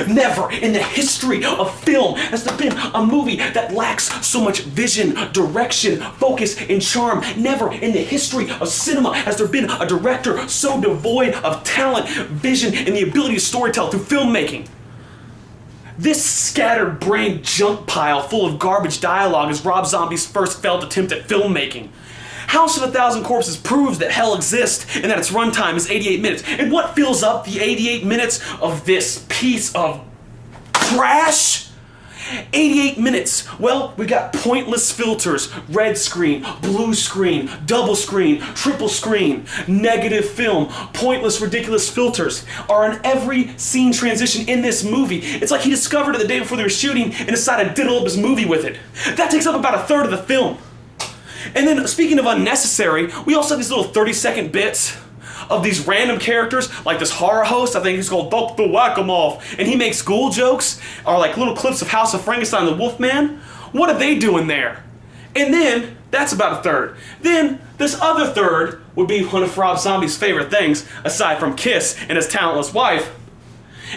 Never in the history of film has there been a movie that lacks so much vision, direction, focus, and charm. Never in the history of cinema has there been a director so devoid of talent, vision, and the ability to storytell through filmmaking. This scattered brain junk pile full of garbage dialogue is Rob Zombie's first failed attempt at filmmaking. House of a Thousand Corpses proves that hell exists and that its runtime is 88 minutes. And what fills up the 88 minutes of this piece of trash? 88 minutes. Well, we got pointless filters, red screen, blue screen, double screen, triple screen, negative film, pointless, ridiculous filters are on every scene transition in this movie. It's like he discovered it the day before they were shooting and decided to diddle up his movie with it. That takes up about a third of the film. And then, speaking of unnecessary, we also have these little 30-second bits of these random characters, like this horror host, I think he's called Dr. Whack-A-Mole, and he makes ghoul jokes, or like little clips of House of Frankenstein and the Wolfman. What are they doing there? And then, that's about a third. Then, this other third would be one of Rob Zombie's favorite things, aside from Kiss and his talentless wife,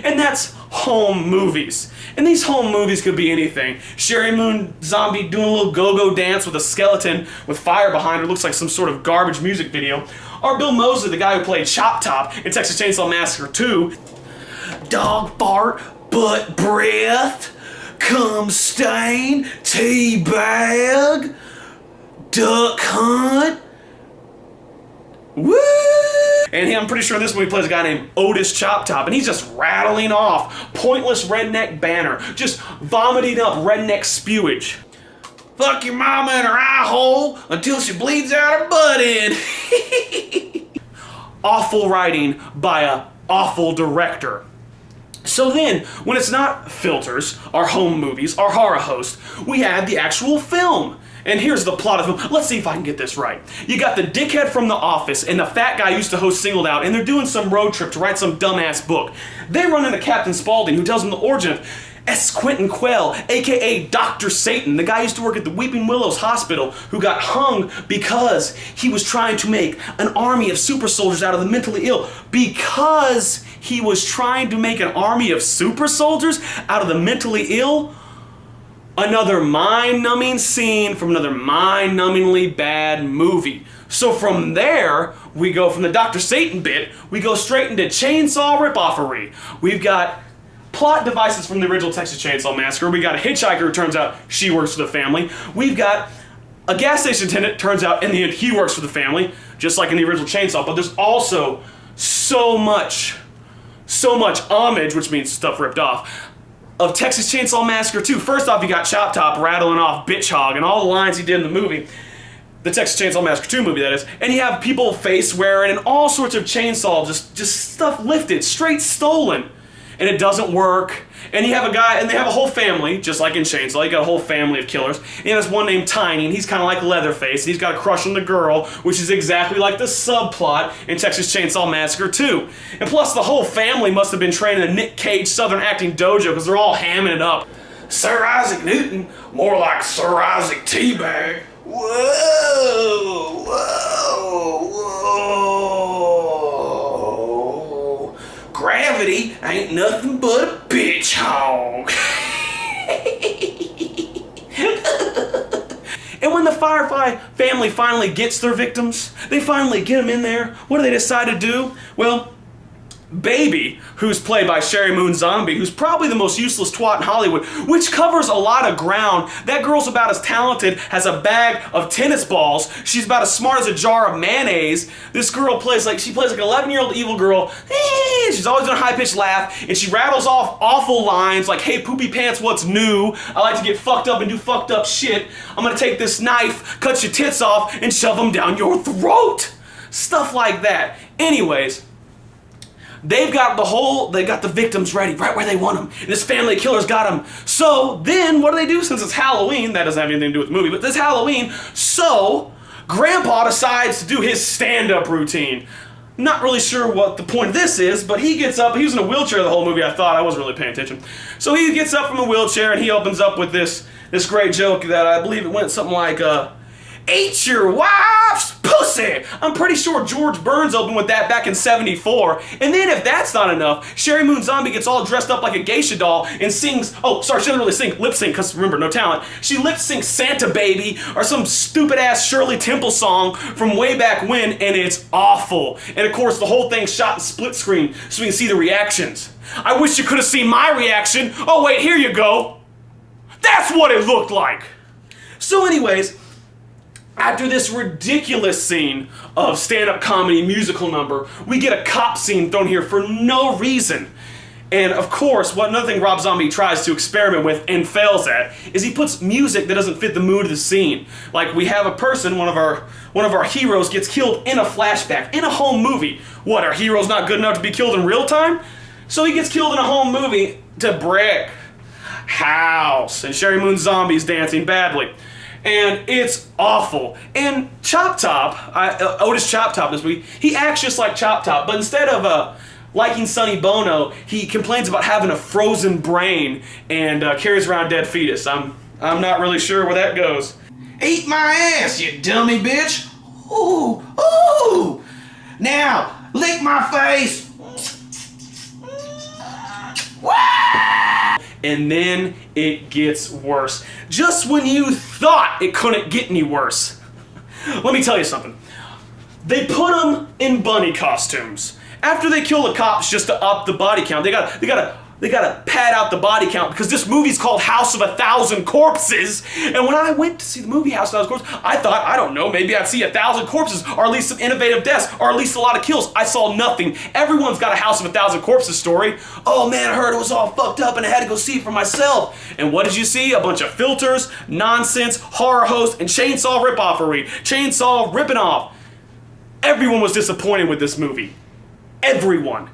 and that's home movies. And these home movies could be anything. Sherry Moon Zombie doing a little go-go dance with a skeleton with fire behind her, looks like some sort of garbage music video. Or Bill Moseley, the guy who played Chop Top in Texas Chainsaw Massacre 2. Dog fart, butt breath, cum stain, tea bag, duck hunt. Woo! And I'm pretty sure in this movie plays a guy named Otis Chop Top, and he's just rattling off pointless redneck banner, just vomiting up redneck spewage. Fuck your mama in her eye hole until she bleeds out her butt in. Awful writing by a awful director. So then, when it's not filters, our home movies, our horror host, we have the actual film. And here's the plot of the film. Let's see if I can get this right. You got the dickhead from The Office and the fat guy who used to host Singled Out, and they're doing some road trip to write some dumbass book. They run into Captain Spaulding, who tells them the origin of S. Quentin Quell, aka Dr. Satan, the guy who used to work at the Weeping Willows Hospital, who got hung because he was trying to make an army of super soldiers out of the mentally ill. Because he was trying to make an army of super soldiers out of the mentally ill? Another mind-numbing scene from another mind-numbingly bad movie. So from there, we go from the Dr. Satan bit, we go straight into chainsaw ripoffery. We've got plot devices from the original Texas Chainsaw Massacre. We got a hitchhiker who turns out she works for the family. We've got a gas station attendant, turns out in the end he works for the family, just like in the original Chainsaw. But there's also so much homage, which means stuff ripped off, of Texas Chainsaw Massacre 2. First off, you got Chop Top rattling off Bitch Hog and all the lines he did in the movie. The Texas Chainsaw Massacre 2 movie, that is. And you have people face wearing and all sorts of chainsaw, just stuff lifted, straight stolen. And it doesn't work. And you have a guy, and they have a whole family, just like in Chainsaw. You got a whole family of killers. And there's one named Tiny, and he's kind of like Leatherface, and he's got a crush on the girl, which is exactly like the subplot in Texas Chainsaw Massacre 2. And plus, the whole family must have been trained in a Nick Cage Southern acting dojo, because they're all hamming it up. Sir Isaac Newton, more like Sir Isaac Teabag. Whoa, whoa, whoa. Gravity ain't nothing but a bitch hog. And when the Firefly family finally gets their victims, they finally get them in there, what do they decide to do? Well, Baby, who's played by Sherry Moon Zombie, who's probably the most useless twat in Hollywood, which covers a lot of ground. That girl's about as talented as a bag of tennis balls. She's about as smart as a jar of mayonnaise. This girl plays like an 11-year-old evil girl. She's always doing a high-pitched laugh, and she rattles off awful lines like, "Hey, poopy pants, what's new? I like to get fucked up and do fucked up shit. I'm gonna take this knife, cut your tits off, and shove them down your throat." Stuff like that. Anyways, they got the victims ready right where they want them. And this family of killers got them. So then, what do? Since it's Halloween, that doesn't have anything to do with the movie, but it's Halloween, so Grandpa decides to do his stand-up routine. Not really sure what the point of this is, but he gets up. He was in a wheelchair the whole movie, I wasn't really paying attention. So he gets up from the wheelchair and he opens up with this great joke that I believe it went something like, Eat your wife's pussy! I'm pretty sure George Burns opened with that back in '74. And then if that's not enough, Sherry Moon Zombie gets all dressed up like a geisha doll and sings, oh, sorry, she doesn't really sing, lip sync, because remember, no talent. She lip syncs Santa Baby or some stupid ass Shirley Temple song from way back when, and it's awful. And of course, the whole thing's shot in split screen so we can see the reactions. I wish you could have seen my reaction. Oh wait, here you go. That's what it looked like. So anyways, after this ridiculous scene of stand-up comedy musical number, we get a cop scene thrown here for no reason. And of course, another thing Rob Zombie tries to experiment with and fails at is he puts music that doesn't fit the mood of the scene. Like we have a person, one of our heroes gets killed in a flashback, in a home movie. What, our hero's not good enough to be killed in real time? So he gets killed in a home movie to brick house, and Sherry Moon Zombie's dancing badly. And it's awful. And Chop Top, Otis Chop Top this week, he acts just like Chop Top, but instead of liking Sonny Bono, he complains about having a frozen brain and carries around a dead fetus. I'm not really sure where that goes. Eat my ass, you dummy bitch! Ooh, ooh! Now, lick my face! And then it gets worse. Just when you thought it couldn't get any worse. Let me tell you something. They put them in bunny costumes. After they kill the cops just to up the body count, they gotta pad out the body count because this movie's called House of 1,000 Corpses. And when I went to see the movie House of 1,000 Corpses, I thought, I don't know, maybe I'd see 1,000 corpses or at least some innovative deaths or at least a lot of kills. I saw nothing. Everyone's got a House of 1,000 Corpses story. Oh man, I heard it was all fucked up and I had to go see it for myself. And what did you see? A bunch of filters, nonsense, horror hosts, and chainsaw rip-offery. Chainsaw ripping off. Everyone was disappointed with this movie. Everyone.